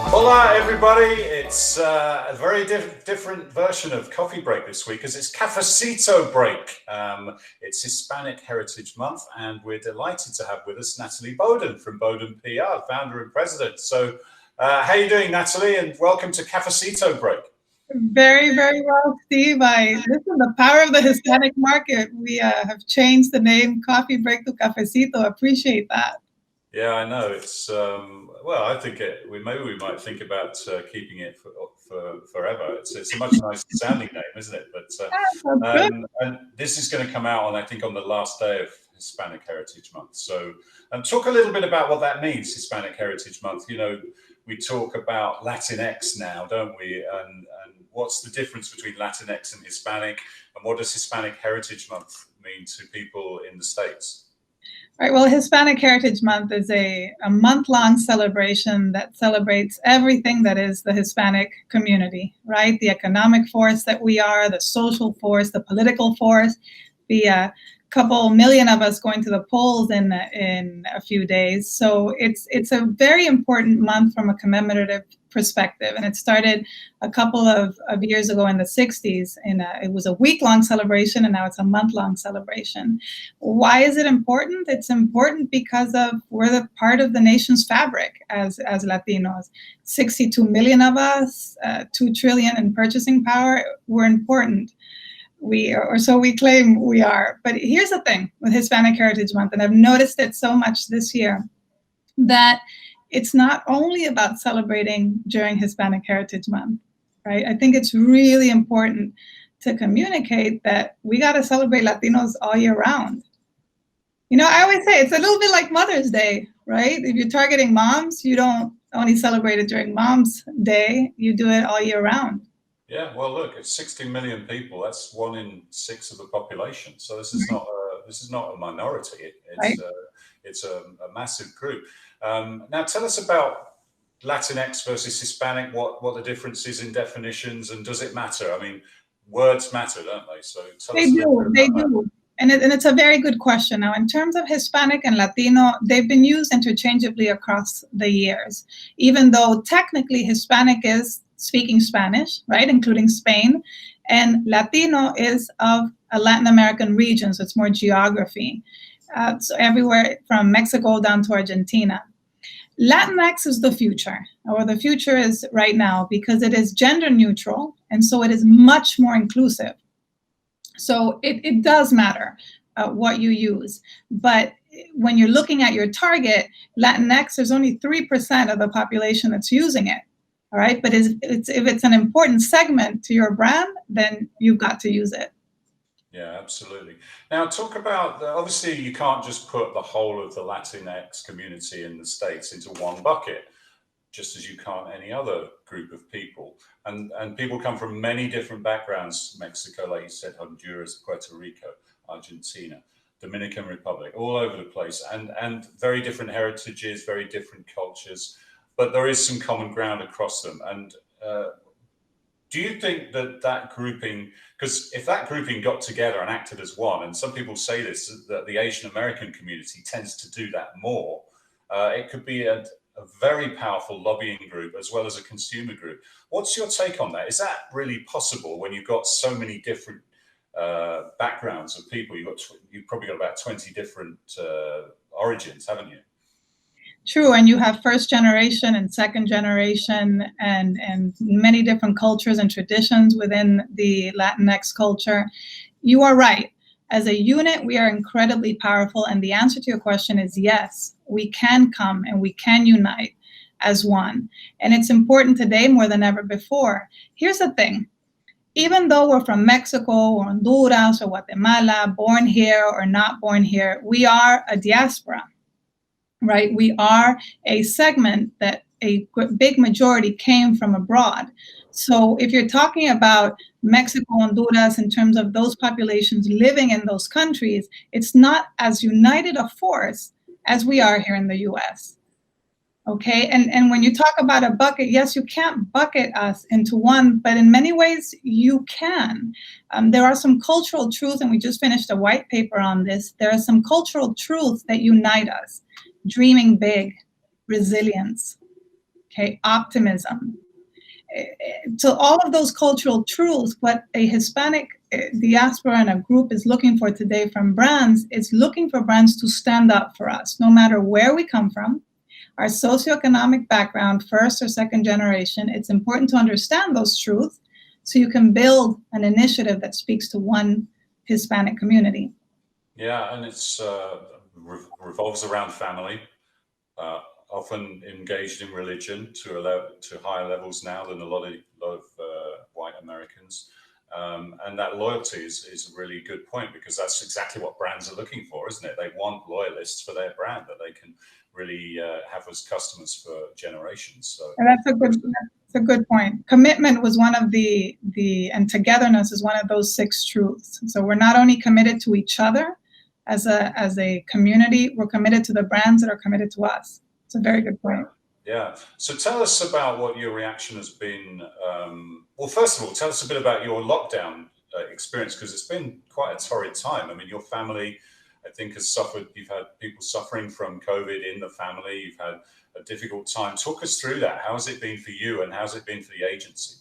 Hola, everybody. It's a very different version of Coffee Break this week, as it's Cafecito Break. It's Hispanic Heritage Month, and we're delighted to have with us Natalie Boden from Boden PR, founder and president. So how are you doing, Natalie? And welcome to Cafecito Break. Very, very well, Steve. Listen, the power of the Hispanic market. We have changed the name Coffee Break to Cafecito. Appreciate that. Yeah, I know. It's well, I think maybe we might think about keeping it for forever. It's a much nicer sounding name, isn't it? But and this is going to come out on, I think, on the last day of Hispanic Heritage Month. So talk a little bit about what that means, Hispanic Heritage Month. You know, we talk about Latinx now, don't we? And what's the difference between Latinx and Hispanic? And what does Hispanic Heritage Month mean to people in the States? Right. Well, Hispanic Heritage Month is a month-long celebration that celebrates everything that is the Hispanic community, right? The economic force that we are, the social force, the political force, the couple million of us going to the polls in a few days. So it's a very important month from a commemorative perspective. And it started a couple of years ago in the 60s. It was a week-long celebration, and now it's a month-long celebration. Why is it important? It's important because we're the part of the nation's fabric as Latinos. 62 million of us, 2 trillion in purchasing power. We're important. Or so we claim we are. But here's the thing with Hispanic Heritage Month, and I've noticed it so much this year, that it's not only about celebrating during Hispanic Heritage Month, right? I think it's really important to communicate that we got to celebrate Latinos all year round. You know, I always say it's a little bit like Mother's Day, right? If you're targeting moms, you don't only celebrate it during Mom's Day, you do it all year round. Yeah, well, look, it's 60 million people. That's 1 in 6 of the population. So this is not a minority. It's a massive group. Now, tell us about Latinx versus Hispanic. What the difference is in definitions, and does it matter? I mean, words matter, don't they? So tell us a little bit about They do. And it's a very good question. Now, in terms of Hispanic and Latino, they've been used interchangeably across the years, even though technically Hispanic is speaking Spanish, right, including Spain, and Latino is of a Latin American region, so it's more geography. So everywhere from Mexico down to Argentina. Latinx is the future, or the future is right now, because it is gender neutral, and so it is much more inclusive. So it does matter what you use. But when you're looking at your target, Latinx, there's only 3% of the population that's using it. All right, but if it's an important segment to your brand, then you've got to use it. Yeah, absolutely. Now, talk about, obviously, you can't just put the whole of the Latinx community in the States into one bucket, just as you can't any other group of people. And people come from many different backgrounds, Mexico, like you said, Honduras, Puerto Rico, Argentina, Dominican Republic, all over the place, and very different heritages, very different cultures. But there is some common ground across them. And do you think that grouping, because if that grouping got together and acted as one, and some people say this, that the Asian American community tends to do that more, it could be a very powerful lobbying group as well as a consumer group. What's your take on that? Is that really possible when you've got so many different backgrounds of people? You've probably got about 20 different origins, haven't you? True, and you have first generation and second generation and many different cultures and traditions within the Latinx culture. You are right. As a unit, we are incredibly powerful, and the answer to your question is yes, we can come and we can unite as one. And it's important today more than ever before. Here's the thing. Even though we're from Mexico or Honduras or Guatemala, born here or not born here, we are a diaspora. Right? We are a segment that a big majority came from abroad. So if you're talking about Mexico, Honduras, in terms of those populations living in those countries, it's not as united a force as we are here in the US. Okay, and when you talk about a bucket, yes, you can't bucket us into one, but in many ways you can. There are some cultural truths, and we just finished a white paper on this. There are some cultural truths that unite us. Dreaming big, resilience, okay, optimism. So all of those cultural truths, what a Hispanic diaspora and a group is looking for today from brands is looking for brands to stand up for us, no matter where we come from, our socioeconomic background, first or second generation. It's important to understand those truths so you can build an initiative that speaks to one Hispanic community. Yeah, and it's revolves around family, often engaged in religion to higher levels now than a lot of white Americans. And that loyalty is a really good point, because that's exactly what brands are looking for, isn't it? They want loyalists for their brand that they can really have as customers for generations. So and that's a good point. Commitment was one of and togetherness is one of those 6 truths. So we're not only committed to each other as a community, we're committed to the brands that are committed to us. It's a very good point. Yeah. So tell us about what your reaction has been. Well, first of all, tell us a bit about your lockdown experience, because it's been quite a torrid time. I mean, your family, I think, has suffered. You've had people suffering from COVID in the family. You've had a difficult time. Talk us through that. How has it been for you, and how's it been for the agency?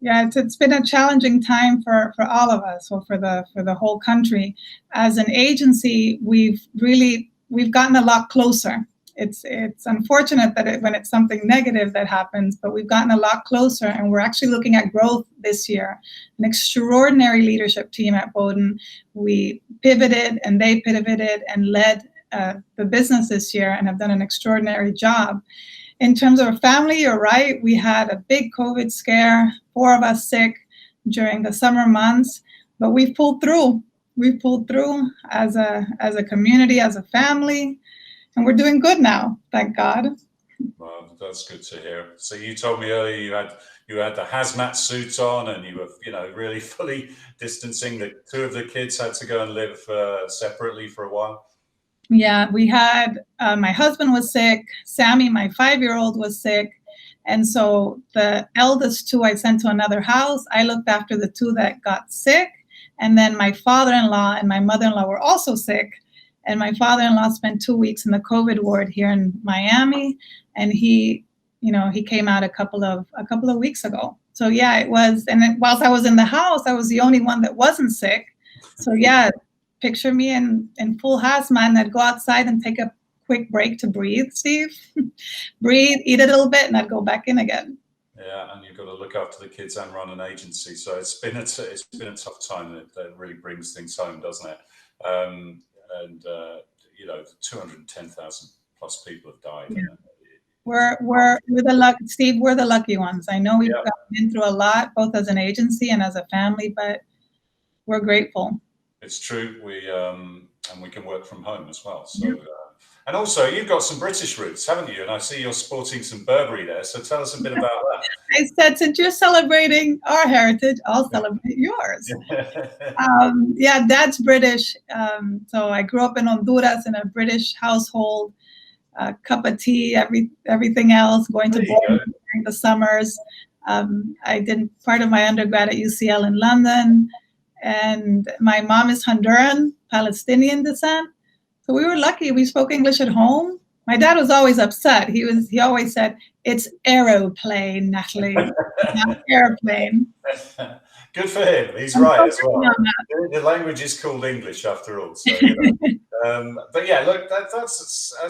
Yeah, it's been a challenging time for all of us, or for the whole country. As an agency, we've gotten a lot closer. It's unfortunate that when it's something negative that happens, but we've gotten a lot closer, and we're actually looking at growth this year. An extraordinary leadership team at Boden. We pivoted, and they pivoted and led the business this year, and have done an extraordinary job. In terms of our family, you're right. We had a big COVID scare, 4 of us sick during the summer months, but we pulled through. We pulled through as a community, as a family, and we're doing good now, thank God. Well, that's good to hear. So you told me earlier you had the hazmat suit on, and you were really fully distancing. The 2 of the kids had to go and live separately for a while. Yeah, we had, my husband was sick, Sammy, my 5-year-old, was sick. And so the eldest 2 I sent to another house. I looked after the 2 that got sick. And then my father-in-law and my mother-in-law were also sick. And my father-in-law spent 2 weeks in the COVID ward here in Miami. And he came out a couple of weeks ago. So yeah, it was, and whilst I was in the house, I was the only one that wasn't sick. So yeah, picture me in full hazmat, and I'd go outside and take a quick break to breathe, Steve. Breathe, eat a little bit, and I'd go back in again. Yeah, and you've got to look after the kids and run an agency. So it's been a tough time. That really brings things home, doesn't it? 210,000 plus people have died. Yeah. We're the lucky, Steve. We're the lucky ones. I know we've been through a lot, both as an agency and as a family, but we're grateful. It's true. And we can work from home as well. So, and also you've got some British roots, haven't you? And I see you're sporting some Burberry there. So tell us a bit about that. I said, since you're celebrating our heritage, I'll celebrate yours. Yeah, Dad's British. So I grew up in Honduras in a British household. Cup of tea, everything else. Going to boarding during the summers. I did part of my undergrad at UCL in London. And my mom is Honduran, Palestinian descent. So we were lucky. We spoke English at home. My dad was always upset. He always said, "It's aeroplane, Natalie, not airplane." Good for him. He's right as well. The language is called English after all. So, but yeah, look, that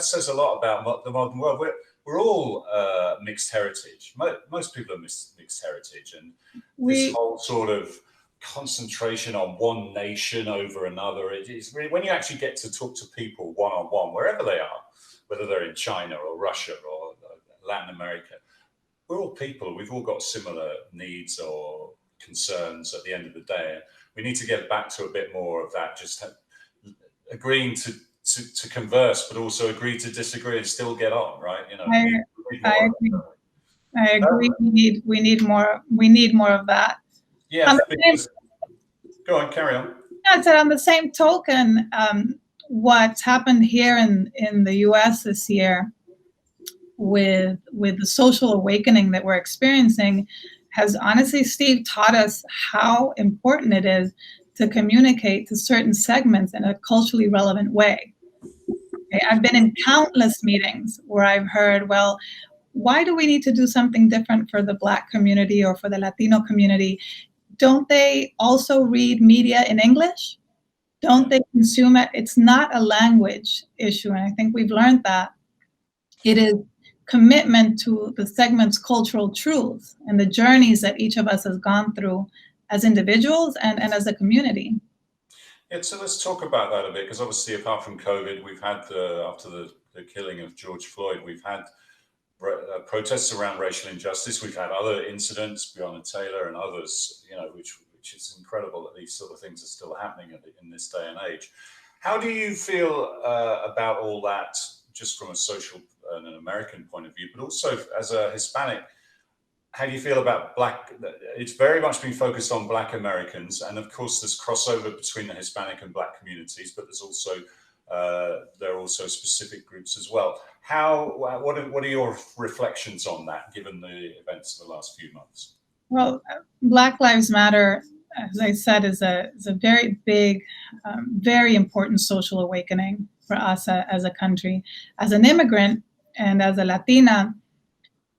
says a lot about the modern world. We're all mixed heritage. Most people are mixed heritage, and this whole sort of concentration on one nation over another. It is really, when you actually get to talk to people one-on-one, wherever they are, whether they're in China or Russia or Latin America, we're all people. We've all got similar needs or concerns at the end of the day. We need to get back to a bit more of that, just agreeing to converse, but also agree to disagree and still get on, right? I agree. We need more of that. Yeah, go on, carry on. Yeah, so on the same token, what's happened here in the U.S. this year with the social awakening that we're experiencing has honestly, Steve, taught us how important it is to communicate to certain segments in a culturally relevant way. Okay, I've been in countless meetings where I've heard, well, why do we need to do something different for the Black community or for the Latino community? Don't they also read media in English? Don't they consume it? It's not a language issue, and I think we've learned that. It is commitment to the segment's cultural truths and the journeys that each of us has gone through as individuals and as a community. Yeah, so let's talk about that a bit, because obviously, apart from COVID, we've had after the killing of George Floyd, we've had protests around racial injustice. We've had other incidents, Breonna Taylor and others, which is incredible that these sort of things are still happening in this day and age. How do you feel about all that, just from a social and an American point of view, but also as a Hispanic? How do you feel about it's very much been focused on Black Americans, and of course there's crossover between the Hispanic and Black communities, but there's also there are also specific groups as well. What are your reflections on that, given the events of the last few months? Well, Black Lives Matter, as I said, is a very big, very important social awakening for us as a country. As an immigrant and as a Latina,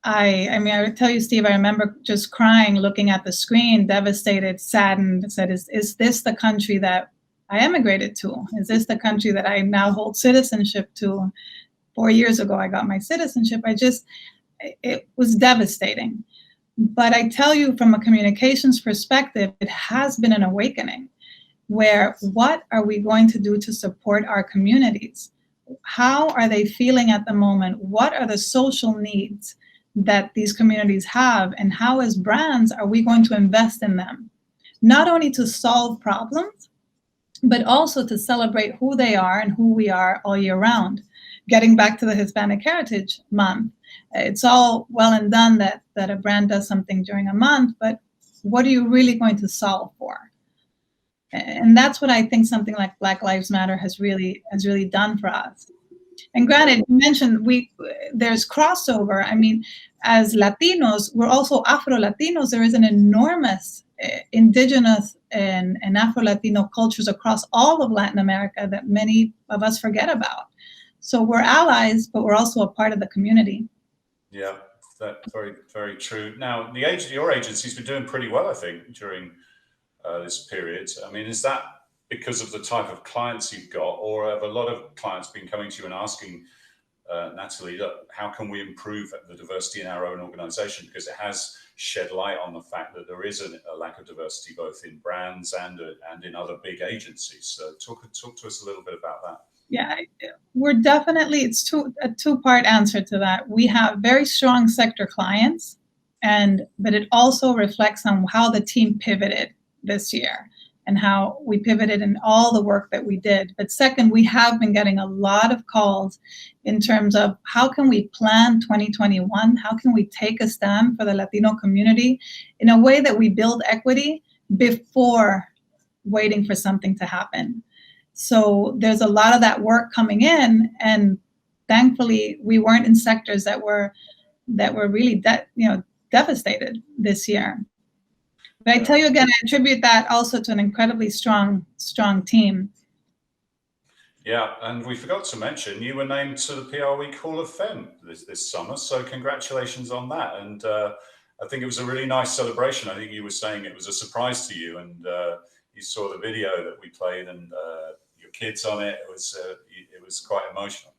I mean, I would tell you, Steve, I remember just crying, looking at the screen, devastated, saddened, said, is this the country that I emigrated to? Is this the country that I now hold citizenship to? 4 years ago, I got my citizenship. It was devastating. But I tell you, from a communications perspective, it has been an awakening where what are we going to do to support our communities? How are they feeling at the moment? What are the social needs that these communities have? And how, as brands, are we going to invest in them? Not only to solve problems, but also to celebrate who they are and who we are all year round. Getting back to the Hispanic Heritage Month, it's all well and done that a brand does something during a month, but what are you really going to solve for? And that's what I think something like Black Lives Matter has really done for us. And granted, you mentioned there's crossover. I mean, as Latinos, we're also Afro-Latinos. There is an enormous indigenous and Afro-Latino cultures across all of Latin America that many of us forget about. So we're allies, but we're also a part of the community. Yeah, that's very, very true. Now, your agency's been doing pretty well, I think, during this period. I mean, is that because of the type of clients you've got, or have a lot of clients been coming to you and asking, Natalie, look, how can we improve the diversity in our own organization? Because it has shed light on the fact that there is a lack of diversity both in brands and in other big agencies. So talk to us a little bit about that. Yeah, we're definitely, it's a two-part answer to that. We have very strong sector clients, but it also reflects on how the team pivoted this year and how we pivoted in all the work that we did. But second, we have been getting a lot of calls in terms of how can we plan 2021? How can we take a stand for the Latino community in a way that we build equity before waiting for something to happen? So there's a lot of that work coming in, and thankfully we weren't in sectors that were really devastated this year. But I tell you again, I attribute that also to an incredibly strong team. Yeah, and we forgot to mention you were named to the PRWE Hall of Fame this summer, so congratulations on that. And I think it was a really nice celebration. I think you were saying it was a surprise to you, and you saw the video that we played and your kids on it. It was quite emotional.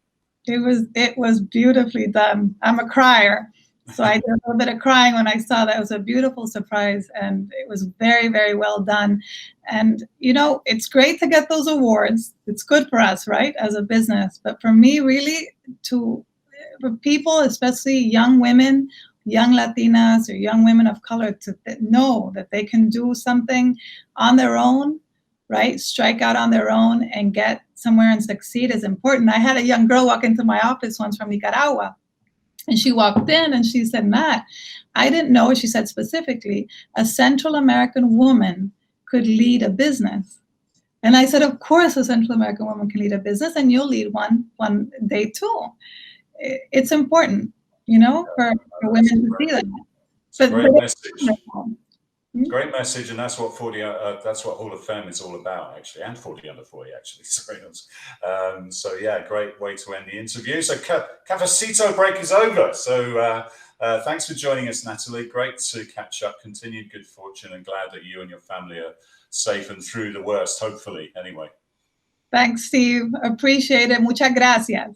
It was beautifully done. I'm a crier, so I did a little bit of crying when I saw that. It was a beautiful surprise, and it was very, very well done. And it's great to get those awards. It's good for us, right, as a business. But for me, really, for people, especially young women, young Latinas or young women of color, to know that they can do something on their own, right? Strike out on their own and get somewhere and succeed is important. I had a young girl walk into my office once from Nicaragua, and she walked in and she said, Matt, I didn't know, she said specifically, a Central American woman could lead a business. And I said, of course a Central American woman can lead a business, and you'll lead one day too. It's important, for women to see that. It's a great message. Great message, and that's what that's what Hall of Fame is all about, actually, and 40 under 40, actually. Sorry. So yeah, great way to end the interview. So Cafecito break is over. So thanks for joining us, Natalie. Great to catch up. Continued good fortune, and glad that you and your family are safe and through the worst, hopefully. Anyway. Thanks, Steve. Appreciate it. Muchas gracias.